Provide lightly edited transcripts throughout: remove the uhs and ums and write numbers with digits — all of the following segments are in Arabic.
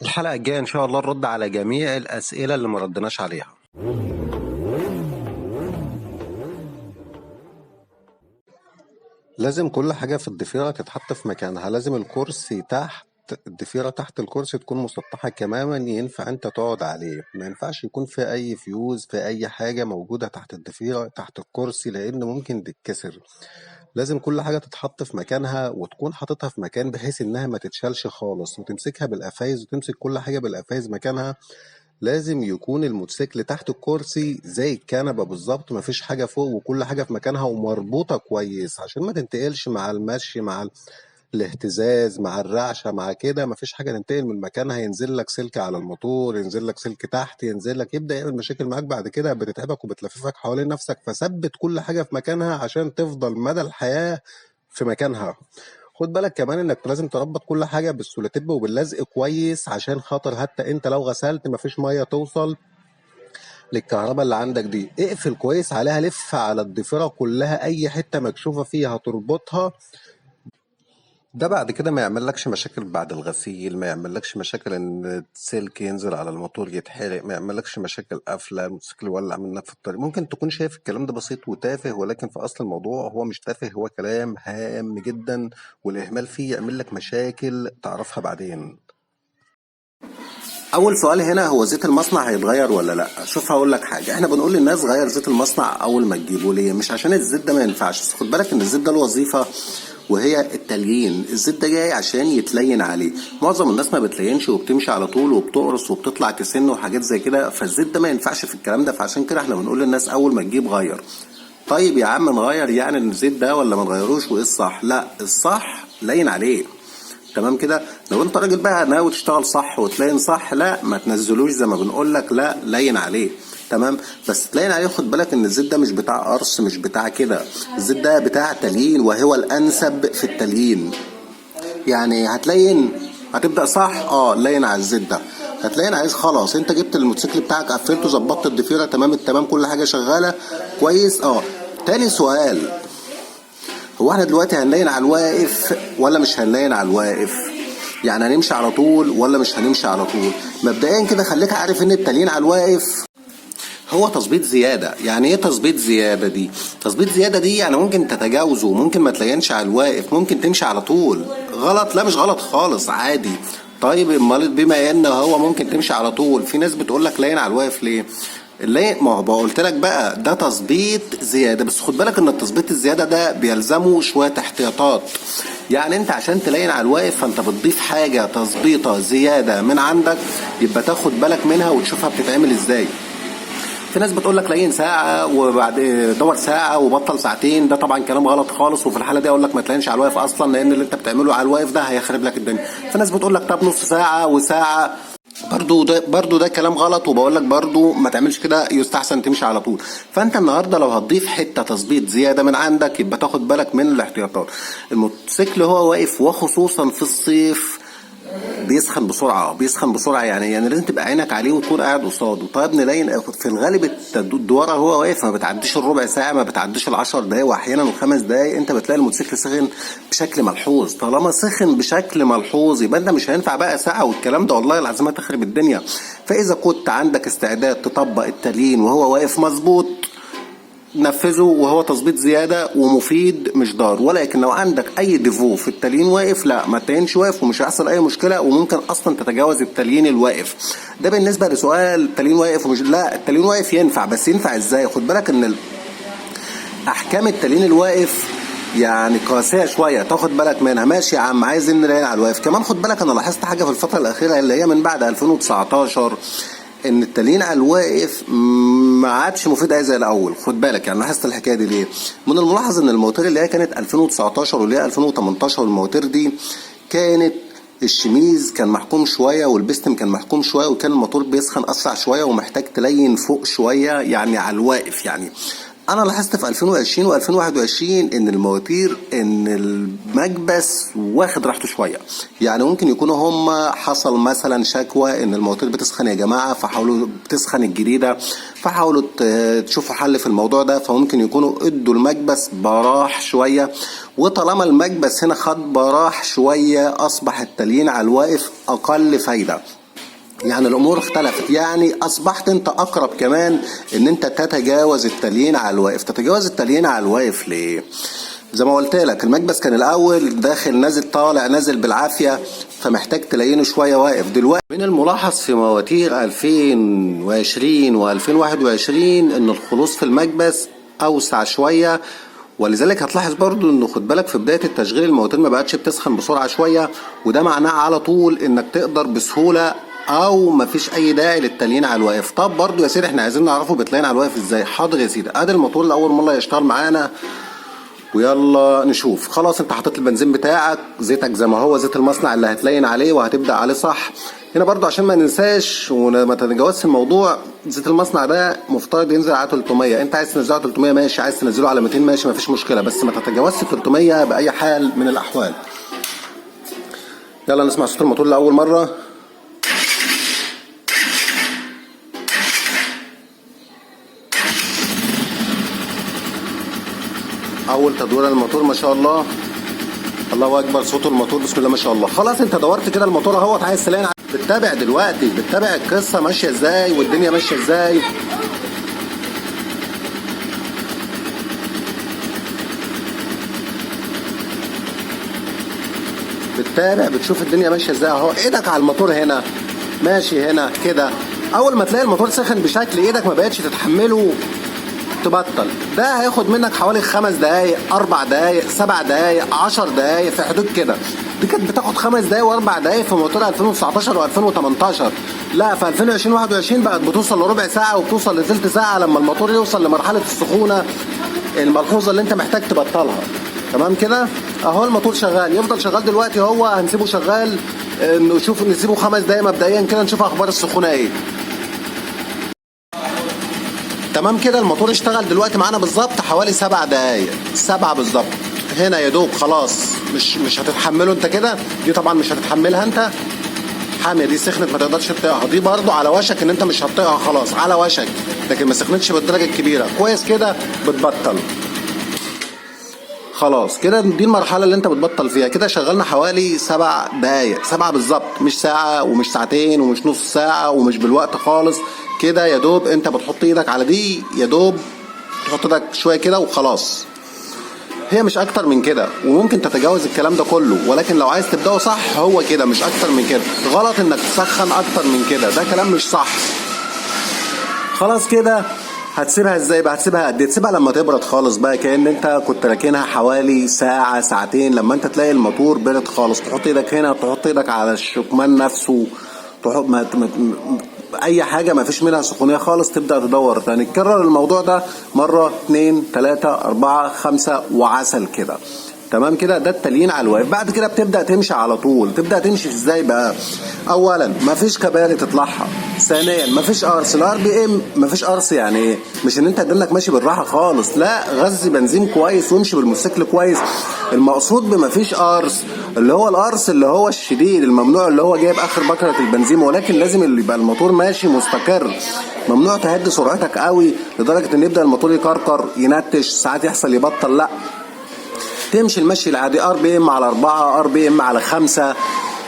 الحلقة الجاية إن شاء الله نرد على جميع الأسئلة اللي ما ردناش عليها. لازم كل حاجة في الضفيرة تتحط في مكانها. لازم الكرسي تحت الضفيرة، تحت الكرسي تكون مسطحة تماما، ينفع انت تقعد عليه. ما ينفعش يكون في اي فيوز في اي حاجة موجودة تحت الضفيرة تحت الكرسي، لان ممكن تتكسر. لازم كل حاجة تتحط في مكانها، وتكون حاططها في مكان بحيث انها ما تتشالش خالص، وتمسكها بالقفايز وتمسك كل حاجة بالقفايز مكانها. لازم يكون الموتوسيكل تحت الكرسي زي الكنبة بالظبط، مفيش حاجة فوق، وكل حاجة في مكانها ومربوطة كويس عشان ما تنتقلش مع المشي، مع الاهتزاز، مع الرعشة، مع كده مفيش حاجة تنتقل من مكانها. ينزل لك سلك على الموتور، ينزل لك سلك تحت، ينزل لك، يبدأ يعمل مشاكل معاك بعد كده، بتتعبك وبتلففك حوالين نفسك. فثبت كل حاجة في مكانها عشان تفضل مدى الحياة في مكانها. خد بالك كمان انك لازم تربط كل حاجة بالسولوتيب وباللزق كويس، عشان خاطر حتى انت لو غسلت مفيش مية توصل للكهرباء اللي عندك دي. اقفل كويس عليها، لف على الضفيرة كلها، اي حتة مكشوفة فيها تربطها. ده بعد كده ما يعملكش مشاكل بعد الغسيل، ما يعملكش مشاكل ان السلك ينزل على الموتور يتحرق، ما يعملكش مشاكل قفلة الموتوسيكل يولع منك في الطريق. ممكن تكون شايف الكلام ده بسيط وتافه، ولكن في اصل الموضوع هو مش تافه، هو كلام هام جدا، والاهمال فيه يعمل لك مشاكل تعرفها بعدين. اول سؤال هنا، هو زيت المصنع هيتغير ولا لا؟ شوف هقول لك حاجه، احنا بنقول للناس غير زيت المصنع اول ما تجيبه. ليه؟ مش عشان الزيت ده ما ينفعش، بس خد بالك ان الزيت ده له وظيفه، وهي التليين. الزيت ده جاي عشان يتلين عليه. معظم الناس ما بتلينش وبتمشي على طول وبتقرص وبتطلع تسن وحاجات زي كده، فالزيت ده ما ينفعش في الكلام ده. فعشان كده احنا بنقول للناس اول ما تجيب غير. طيب يا عم نغير يعني الزيت ده ولا ما نغيروش؟ وايه الصح؟ لا، الصح لين عليه. تمام كده. لو انت راجل بقى ناوي تشتغل صح وتلاين صح، لا ما تنزلوش زي ما بنقول لك، لا لين عليه. تمام، بس تلاين عليه. خد بالك ان الزيت ده مش بتاع قرص، مش بتاع كده. الزيت ده بتاع تليين، وهو الانسب في التليين. يعني هتلين، هتبدا صح، لين على الزيت ده. هتلاقي عايز خلاص، انت جبت الموتوسيكل بتاعك، قفلته، ظبطت الضفيره تمام التمام، كل حاجه شغاله كويس. تاني سؤال، هو احنا دلوقتي هنلين على الواقف ولا مش هنلين على الواقف؟ يعني هنمشي على طول ولا مش هنمشي على طول؟ مبدئيا كده خليك عارف ان التليين على الواقف هو تظبيط زياده. يعني ايه تظبيط زياده دي؟ تظبيط زياده دي يعني ممكن تتجاوزه، ممكن ما تلينش على الواقف، ممكن تمشي على طول. غلط؟ لا مش غلط خالص، عادي. طيب امال بما ان هو ممكن تمشي على طول، في ناس بتقول لك لين على الواقف ليه؟ ليه؟ ما هو قلت لك بقى ده تظبيط زياده، بس خد بالك ان التظبيط الزياده ده بيلزمه شويه احتياطات. يعني انت عشان تلين على الواقف فانت بتضيف حاجه تظبيطه زياده من عندك، يبقى تاخد بالك منها وتشوفها بتتعمل ازاي. في ناس بتقول لك لين ساعه وبعد دور ساعه وبطل ساعتين، ده طبعا كلام غلط خالص. وفي الحاله دي اقول لك ما تلينش على الواقف اصلا، لان اللي انت بتعمله على الواقف ده هيخرب لك الدنيا. في ناس بتقول لك طب نص ساعه وساعه، برضو ده كلام غلط. وبقول لك برضو ما تعملش كده، يستحسن تمشي على طول. فانت النهارده لو هتضيف حته تظبيط زياده من عندك، يبقى تاخد بالك من الاحتياطات. الموتوسيكل هو واقف، وخصوصا في الصيف بيسخن بسرعه، بيسخن بسرعه. يعني لازم تبقى عينك عليه وتكون قاعد قصاده. طيب نلاقي في الغالب الدواره هو واقف ما بتعديش الربع ساعه، ما بتعديش ال10 دقايق، واحيانا ال5 دقايق. انت بتلاقي الموتوسيكل سخن بشكل ملحوظ. طالما سخن بشكل ملحوظ يبقى انت مش هينفع بقى ساعه والكلام ده، والله العظيم هتخرب الدنيا. فاذا كنت عندك استعداد تطبق التليين وهو واقف مظبوط، نفذه، وهو تظبيط زياده ومفيد مش ضار. ولكن لو عندك اي ديفو في التليين واقف، لا ما تلينش واقف، ومش هيحصل اي مشكله، وممكن اصلا تتجاوز التليين الواقف. ده بالنسبه لسؤال التليين واقف ومش. لا، التليين واقف ينفع، بس ينفع ازاي؟ خد بالك ان احكام التليين الواقف يعني قاسيه شويه، تاخد بالك منها. ماشي يا عم، عايز نلين على الواقف. كمان خد بالك انا لاحظت حاجه في الفتره الاخيره اللي هي من بعد 2019، ان التليين على الواقف ما عادش مفيد زي الاول. خد بالك، يعني لاحظت الحكايه دي ليه؟ من الملاحظ ان المواتير اللي هي كانت 2019 واللي هي 2018، المواتير دي كانت الشميز كان محكوم شويه والبستم كان محكوم شويه، وكان الموتور بيسخن اسرع شويه ومحتاج تلين فوق شويه يعني على الواقف. يعني انا لاحظت في 2020 و2021 ان المواتير، ان المكبس واخد راحته شويه. يعني ممكن يكونوا هم حصل مثلا شكوى ان المواتير بتسخن يا جماعه، فحاولوا بتسخن الجديده، فحاولوا تشوفوا حل في الموضوع ده. فممكن يكونوا ادوا المكبس براح شويه، وطالما المكبس هنا خد براح شويه اصبح التليين على الواقف اقل فايده. يعني الامور اختلفت، يعني اصبحت انت اقرب كمان ان انت تتجاوز التليين على الواقف. تتجاوز التليين على الواقف ليه؟ زي ما قلت لك المكبس كان الاول داخل نازل طالع نازل بالعافيه، فمحتاج تلاقينه شويه واقف. دلوقتي من الملاحظ في مواتير 2020 و2021 ان الخلوص في المكبس اوسع شويه، ولذلك هتلاحظ برضو انه خد بالك في بدايه التشغيل المواتير ما بقتش بتسخن بسرعه شويه، وده معناه على طول انك تقدر بسهوله او مفيش اي داعي للتليين على الواقف. طب برضو يا سيدي احنا عايزين نعرفه بيتلين على الواقف ازاي. حاضر يا سيدي، ادي الموتور لاول مره يشتغل معانا ويلا نشوف. خلاص انت حطيت البنزين بتاعك، زيتك زي ما هو زيت المصنع اللي هتلين عليه وهتبدا عليه صح. هنا برضو عشان ما ننساش وما تتجاوزش الموضوع، زيت المصنع ده مفترض ينزل على 300. انت عايز تنزله على 300 ماشي، عايز تنزله على 200 ماشي، مفيش مشكله، بس ما تتجاوزش 300 باي حال من الاحوال. يلا نسمع صوت الموتور لاول مره. اول تدويره للموتور ما شاء الله، الله اكبر صوت الموتور بسم الله ما شاء الله. خلاص انت دورت كده الموتور اهوت، عايز تلاقي بتتابع دلوقتي، بتتابع القصه ماشيه ازاي والدنيا ماشيه ازاي. بتتابع بتشوف الدنيا ماشيه ازاي اهو. ايدك على الموتور هنا ماشي هنا كده، اول ما تلاقي الموتور سخن بشكل ايدك ما بقتش تتحمله تبطل. ده هياخد منك حوالي 5 دقايق 4 دقايق 7 دقايق 10 دقايق في حدود كده. دي كانت بتاخد 5 دقايق و4 دقايق في موتور 2019 و2018. لا في 2020 21 بقت بتوصل لربع ساعه وبتوصل لثلث ساعه لما الموتور يوصل لمرحله السخونه الملحوظه اللي انت محتاج تبطلها. تمام كده اهو الموتور شغال، يفضل شغال دلوقتي اهو، هنسيبه شغال نشوف، نسيبه 5 دقايق مبدئيا كده نشوف اخبار السخونه ايه. تمام كده الموتور اشتغل دلوقتي معانا بالظبط حوالي 7 دقايق 7 بالظبط. هنا يا دوب خلاص مش هتتحمله انت كده، دي طبعا مش هتتحملها انت، حاميه دي سخنت ما تقدرش تطيقها، دي برضو على وشك ان انت مش هتطيقها خلاص على وشك، لكن ما سخنتش بالدرجه الكبيره. كويس كده بتبطل خلاص كده، دي المرحله اللي انت بتبطل فيها. كده شغلنا حوالي 7 دقايق 7 بالظبط، مش ساعه ومش ساعتين ومش نص ساعه ومش بالوقت خالص كده. يا دوب انت بتحط ايدك على دي، يا دوب تحط ايدك شويه كده وخلاص، هي مش اكتر من كده. وممكن تتجاوز الكلام ده كله، ولكن لو عايز تبداه صح هو كده مش اكتر من كده. غلط انك تسخن اكتر من كده، ده كلام مش صح. خلاص كده هتسيبها ازاي بقى؟ هتسيبها قد ايه؟ تسيبها لما تبرد خالص بقى، كأن انت كنت راكنها حوالي ساعة ساعتين. لما انت تلاقي الموتور برد خالص تحط ايدك هنا، تحط ايدك على الشكمان نفسه، تحط اي حاجة ما فيش منها سخونية خالص، تبدأ تدور تاني. تكرر الموضوع ده مرة 2 3 4 5 وعسل كده. تمام كده، ده التليين على الواقف. بعد كده بتبدا تمشي على طول. تبدا تمشي ازاي بقى؟ اولا مفيش كباري تطلعها، ثانيا مفيش قرص. الار بي ام مفيش قرص، يعني ايه؟ مش ان انت دنك ماشي بالراحه خالص، لا، غذي بنزين كويس وامشي بالموتوسيكل كويس. المقصود بمفيش قرص اللي هو القرص اللي هو الشديد الممنوع، اللي هو جايب اخر بكره البنزين، ولكن لازم اللي يبقى الموتور ماشي مستقر. ممنوع تهدي سرعتك قوي لدرجه ان يبدا الموتور يكركر ينتش، ساعات يحصل يبطل. لا، تمشي المشي العادي، ار بي ام على 4 ار بي ام على 5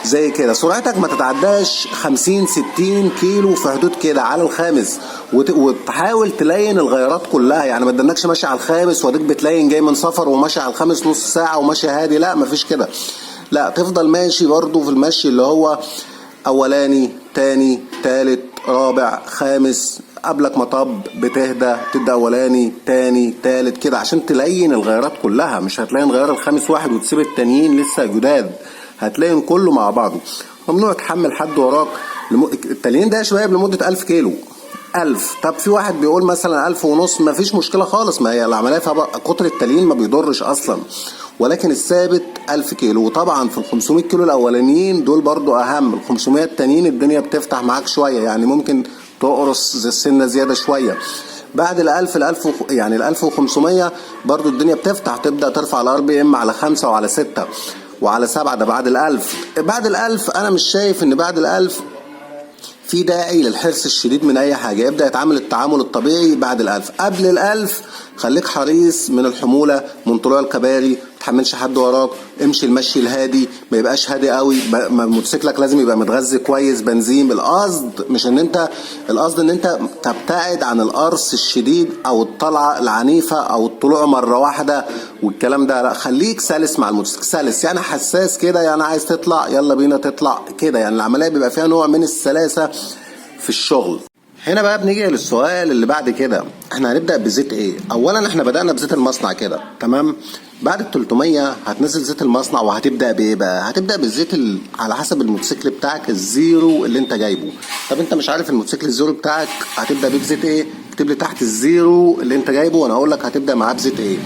زي كده. سرعتك ما تتعداش 50 60 كيلو في حدود كده على الخامس، وتحاول تلين الغيارات كلها. يعني ما تدنكش ماشي على الخامس واديك بتلين جاي من سفر وماشي على الخامس نص ساعه وماشي هادي، لا مفيش كده. لا، تفضل ماشي برضو في المشي اللي هو اولاني تاني تالت رابع خامس، قبلك مطب بتهدى تبدا اولاني تاني تالت كده عشان تلين الغيارات كلها. مش هتلين غيار الخامس واحد وتسيب التانيين لسه جداد، هتلين كله مع بعضه. ممنوع تحمل حد وراك. التليين ده شويه لمده 1000 كيلو 1000. طب في واحد بيقول مثلا 1500، مفيش مشكله خالص، ما هي العمليه فيها قطر التليين ما بيضرش اصلا، ولكن الثابت 1000 كيلو. وطبعا في ال 500 كيلو الاولانيين دول برضو اهم. ال 500 التانيين الدنيا بتفتح معاك شويه، يعني ممكن تقرص زي السنه زياده شويه. بعد ال 1000 يعني ال 1500 برضو الدنيا بتفتح، تبدا ترفع الار بي ام على 5 وعلى 6 وعلى 7. ده بعد ال 1000. بعد ال 1000 انا مش شايف ان بعد ال 1000 في داعي للحرص الشديد من اي حاجه. يبدا يتعامل التعامل الطبيعي بعد ال 1000. قبل ال 1000 خليك حريص من الحموله، من طلوع الكباري، تحملش حد وراك، امشي المشي الهادي، ما يبقاش هادي قوي، موتوسيكلك لازم يبقى متغذي كويس بنزين. القصد ان انت تبتعد عن القرص الشديد او الطلعه العنيفه او الطلوع مره واحده والكلام ده. لا، خليك سلس مع الموتوسيكل، سلس يعني حساس كده، يعني عايز تطلع يلا بينا تطلع كده، يعني العمليه بيبقى فيها نوع من السلاسه في الشغل. هنا بقى بنيجي للسؤال اللي بعد كده، احنا هنبدأ بزيت ايه؟ اولا احنا بدأنا بزيت المصنع كده تمام. بعد ال 300 هتنزل زيت المصنع، وهتبدأ بايه بقى؟ هتبدأ بالزيت على حسب الموتوسيكل بتاعك الزيرو اللي انت جايبه. طب انت مش عارف الموتوسيكل الزيرو بتاعك هتبدأ بيه بزيت ايه؟ اكتب لي تحت الزيرو اللي انت جايبه وانا هقول لك هتبدأ معاه بزيت ايه.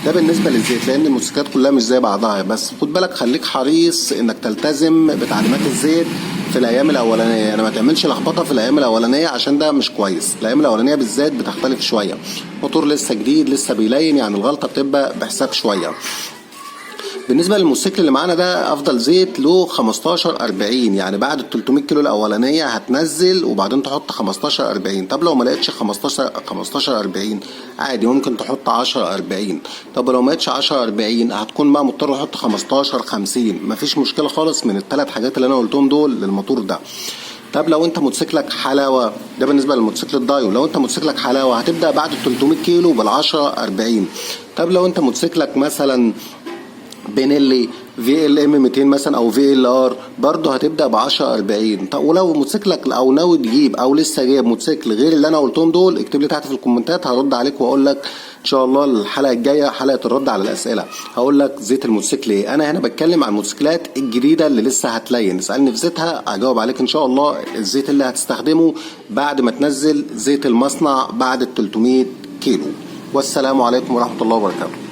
ده بالنسبه للزيت، لان الموتوسيكلات كلها مش زي بعضها، بس خد بالك خليك حريص انك تلتزم بتعليمات الزيت في الايام الاولانيه، يعني ما تعملش لخبطه في الايام الاولانيه عشان ده مش كويس. الايام الاولانيه بالذات بتختلف شويه، موتور لسه جديد لسه بيلين، يعني الغلطه بتبقى بحساب شويه. بالنسبه للموتوسيكل اللي معانا ده افضل زيت له 15-40، يعني بعد ال 300 كيلو الاولانيه هتنزل وبعدين تحط 15-40. طب لو ما لقيتش 15-40 عادي ممكن تحط 10-40. طب لو ما لقيتش 10-40 هتكون بقى مضطر تحط 15-50، مفيش مشكله خالص من الثلاث حاجات اللي انا قلتهم دول للموتور ده. طب لو انت موتوسيكلك حلاوه، ده بالنسبه للموتوسيكل الدايو، لو انت موتوسيكلك حلاوه هتبدا بعد ال 300 كيلو بال10-40. طب لو انت موتوسيكلك مثلا بينيلي VLM 200 مثلا او VLR برضه هتبدا ب 10-40. طب ولو موتوسيكلك او ناوي تجيب او لسه جايب موتوسيكل غير اللي انا قلتهم دول، اكتب لي تحت في الكومنتات هرد عليك واقول لك ان شاء الله الحلقه الجايه حلقه الرد على الاسئله، هقول لك زيت الموتوسيكل ايه. انا هنا بتكلم عن الموتوسيكلات الجديده اللي لسه هتلين، اسالني في زيتها هجاوب عليك ان شاء الله الزيت اللي هتستخدمه بعد ما تنزل زيت المصنع بعد ال 300 كيلو. والسلام عليكم ورحمه الله وبركاته.